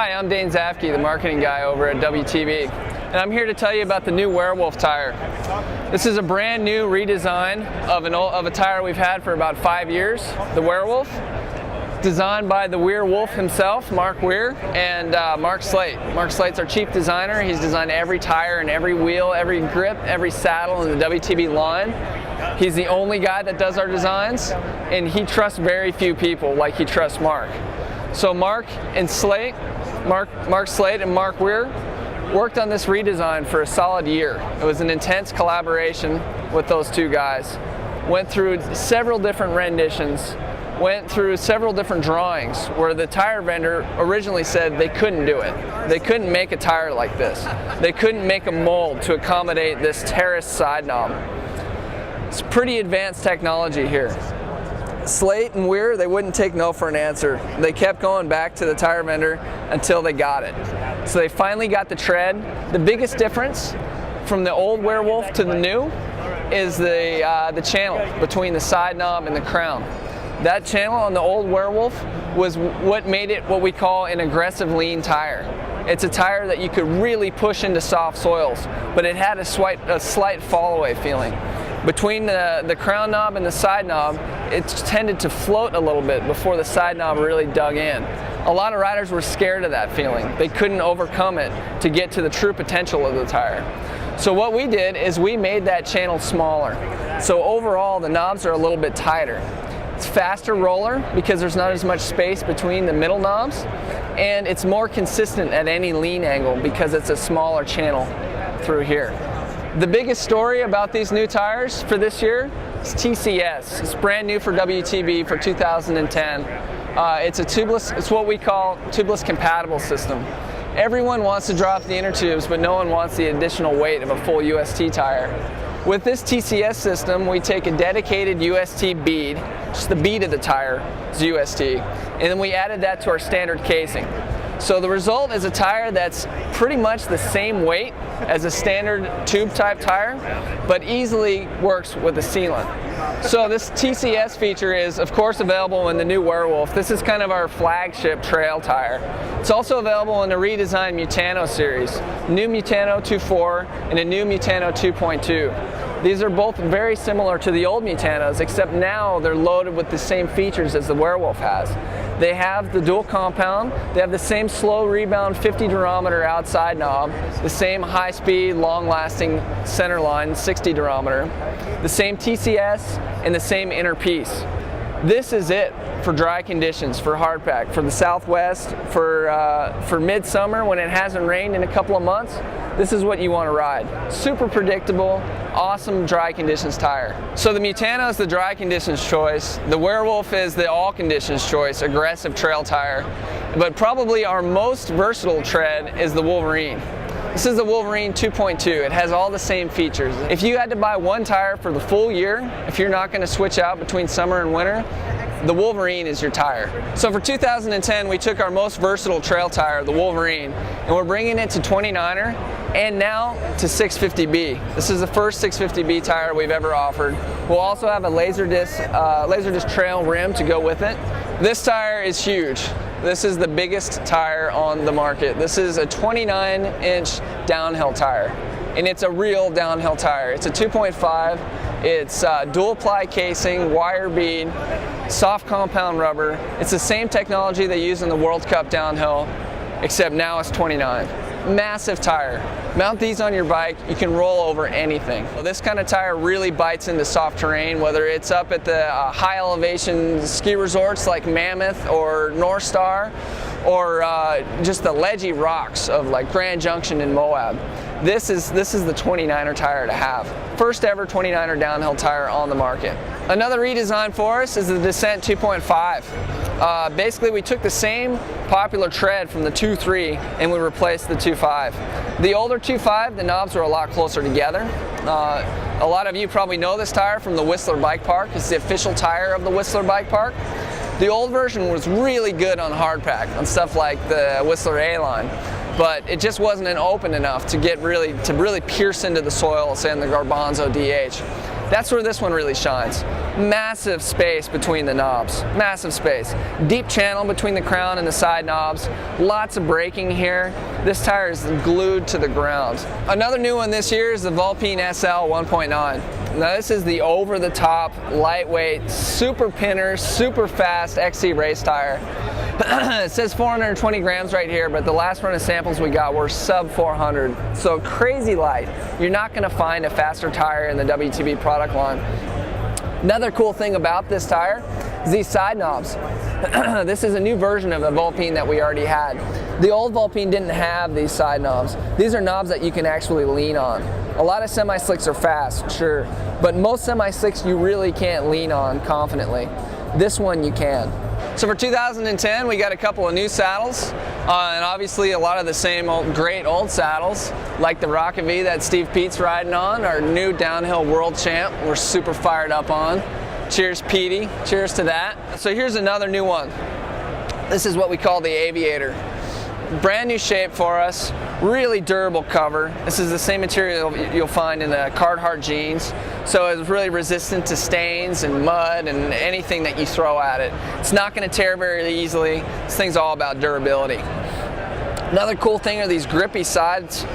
Hi, I'm Dane Zafke, the marketing guy over at WTB, and I'm here to tell you about the new Werewolf tire. This is a brand new redesign of a tire we've had for about 5 years, the Werewolf, designed by the Werewolf himself, Mark Weir, and Mark Slate. Mark Slate's our chief designer. He's designed every tire and every wheel, every grip, every saddle in the WTB line. He's the only guy that does our designs, and he trusts very few people like he trusts Mark. So Mark Slate and Mark Weir worked on this redesign for a solid year. It was an intense collaboration with those two guys. Went through several different renditions, went through several different drawings where the tire vendor originally said they couldn't do it. They couldn't make a tire like this. They couldn't make a mold to accommodate this terraced side knob. It's pretty advanced technology here. Slate and Weir, they wouldn't take no for an answer. They kept going back to the tire vendor until they got it. So they finally got the tread. The biggest difference from the old Werewolf to the new is the channel between the side knob and the crown. That channel on the old Werewolf was what made it what we call an aggressive lean tire. It's a tire that you could really push into soft soils, but it had a slight fall away feeling. Between the crown knob and the side knob, it tended to float a little bit before the side knob really dug in. A lot of riders were scared of that feeling. They couldn't overcome it to get to the true potential of the tire. So what we did is we made that channel smaller. So overall, the knobs are a little bit tighter. It's faster roller because there's not as much space between the middle knobs, and it's more consistent at any lean angle because it's a smaller channel through here. The biggest story about these new tires for this year is TCS. It's brand new for WTB for 2010. It's what we call tubeless compatible system. Everyone wants to drop the inner tubes, but no one wants the additional weight of a full UST tire. With this TCS system, we take a dedicated UST bead, just the bead of the tire is UST, and then we added that to our standard casing. So the result is a tire that's pretty much the same weight as a standard tube type tire, but easily works with a sealant. So this TCS feature is of course available in the new Werewolf. This is kind of our flagship trail tire. It's also available in the redesigned Mutano series, new Mutano 2.4 and a new Mutano 2.2. These are both very similar to the old Mutanos, except now they're loaded with the same features as the Werewolf has. They have the dual compound, they have the same slow rebound 50 durometer outside knob, the same high speed, long lasting center line 60 durometer, the same TCS, and the same inner piece. This is it for dry conditions, for hardpack, for the Southwest, for midsummer when it hasn't rained in a couple of months. This is what you want to ride. Super predictable, awesome dry conditions tire. So the Mutano is the dry conditions choice. The Werewolf is the all conditions choice, aggressive trail tire. But probably our most versatile tread is the Wolverine. This is the Wolverine 2.2. It has all the same features. If you had to buy one tire for the full year, if you're not going to switch out between summer and winter, the Wolverine is your tire. So for 2010, we took our most versatile trail tire, the Wolverine, and we're bringing it to 29er and now to 650B. This is the first 650B tire we've ever offered. We'll also have a Laserdisc trail rim to go with it. This tire is huge. This is the biggest tire on the market. This is a 29-inch downhill tire, and it's a real downhill tire. It's a 2.5. It's dual ply casing, wire bead, soft compound rubber. It's the same technology they use in the World Cup downhill, except now it's 29. Massive tire. Mount these on your bike, you can roll over anything. This kind of tire really bites into soft terrain, whether it's up at the high elevation ski resorts like Mammoth or North Star, or just the ledgy rocks of like Grand Junction in Moab. This is the 29er tire to have. First ever 29er downhill tire on the market. Another redesign for us is the Descent 2.5. Basically, we took the same popular tread from the 2.3 and we replaced the 2.5. The older 2.5, the knobs were a lot closer together. A lot of you probably know this tire from the Whistler Bike Park. It's the official tire of the Whistler Bike Park. The old version was really good on hardpack, on stuff like the Whistler A-line, but it just wasn't open enough to really pierce into the soil, say in the Garbanzo DH. That's where this one really shines. Massive space between the knobs, massive space. Deep channel between the crown and the side knobs. Lots of braking here. This tire is glued to the ground. Another new one this year is the Vulpine SL 1.9. Now this is the over-the-top, lightweight, super pinner, super fast XC race tire. It says 420 grams right here, but the last run of samples we got were sub 400. So crazy light. You're not going to find a faster tire in the WTB product line. Another cool thing about this tire is these side knobs. This is a new version of the Vulpine that we already had. The old Vulpine didn't have these side knobs. These are knobs that you can actually lean on. A lot of semi-slicks are fast, sure, but most semi-slicks you really can't lean on confidently. This one you can. So for 2010, we got a couple of new saddles, and obviously a lot of the same great old saddles, like the Rocket V that Steve Pete's riding on, our new downhill world champ we're super fired up on. Cheers, Petey. Cheers to that. So here's another new one. This is what we call the Aviator. Brand new shape for us, really durable cover. This is the same material you'll find in the Carhartt jeans, so it's really resistant to stains and mud and anything that you throw at it. It's not going to tear very easily. This thing's all about durability. Another cool thing are these grippy sides.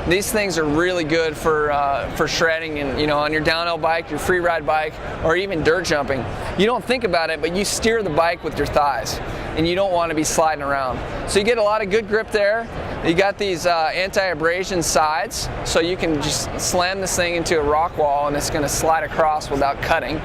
These things are really good for shredding and, on your downhill bike, your free ride bike, or even dirt jumping. You don't think about it, but you steer the bike with your thighs, and you don't want to be sliding around. So you get a lot of good grip there. You got these anti-abrasion sides, so you can just slam this thing into a rock wall and it's going to slide across without cutting.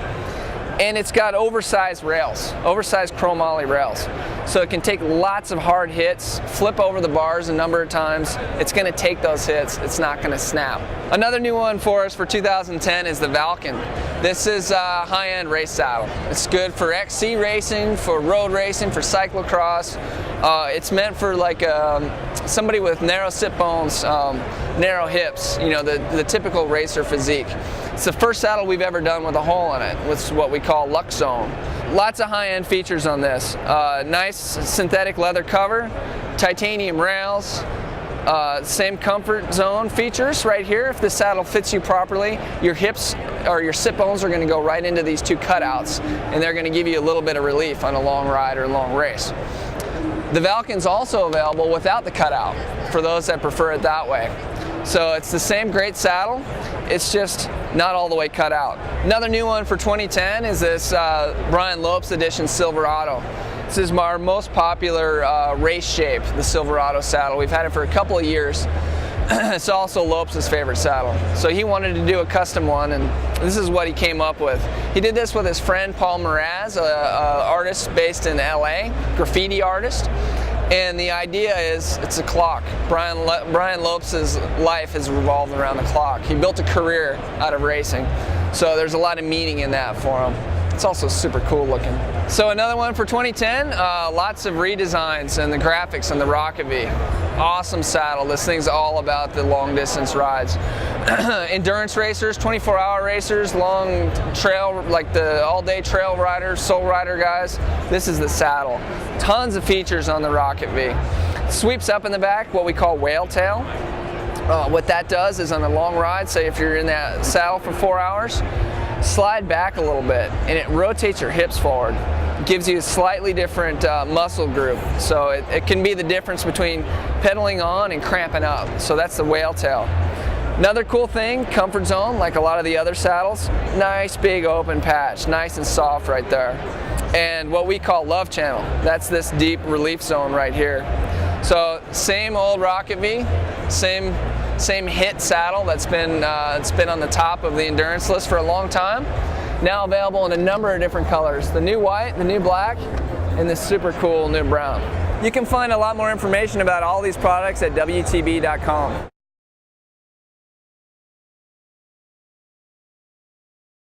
And it's got oversized rails, oversized chromoly rails. So it can take lots of hard hits, flip over the bars a number of times. It's going to take those hits. It's not going to snap. Another new one for us for 2010 is the Valken. This is a high-end race saddle. It's good for XC racing, for road racing, for cyclocross. It's meant for like somebody with narrow sit bones, narrow hips, the typical racer physique. It's the first saddle we've ever done with a hole in it, with what we call Lux Zone. Lots of high-end features on this. Nice synthetic leather cover, titanium rails, same comfort zone features right here. If the saddle fits you properly, your hips or your sit bones are going to go right into these two cutouts, and they're going to give you a little bit of relief on a long ride or a long race. The Valken's also available without the cutout for those that prefer it that way. So it's the same great saddle, it's just not all the way cut out. Another new one for 2010 is this Brian Lopes edition Silverado. This is our most popular race shape, the Silverado saddle. We've had it for a couple of years. It's also Lopes' favorite saddle. So he wanted to do a custom one, and this is what he came up with. He did this with his friend Paul Mraz, an artist based in LA, graffiti artist. And the idea is, it's a clock. Brian Lopes' life has revolved around the clock. He built a career out of racing. So there's a lot of meaning in that for him. It's also super cool looking. So another one for 2010, lots of redesigns and the graphics on the Rocket V. Awesome saddle. This thing's all about the long distance rides. Endurance racers, 24-hour racers, long trail, like the all-day trail riders, soul rider guys. This is the saddle. Tons of features on the Rocket V. Sweeps up in the back, what we call whale tail. What that does is on a long ride, say if you're in that saddle for 4 hours, slide back a little bit and it rotates your hips forward. It gives you a slightly different muscle group. So it can be the difference between pedaling on and cramping up. So that's the whale tail. Another cool thing, comfort zone, like a lot of the other saddles, nice big open patch, nice and soft right there. And what we call love channel, that's this deep relief zone right here. So same old Rocket V, same hit saddle that's been on the top of the endurance list for a long time. Now available in a number of different colors. The new white, the new black, and this super cool new brown. You can find a lot more information about all these products at WTB.com.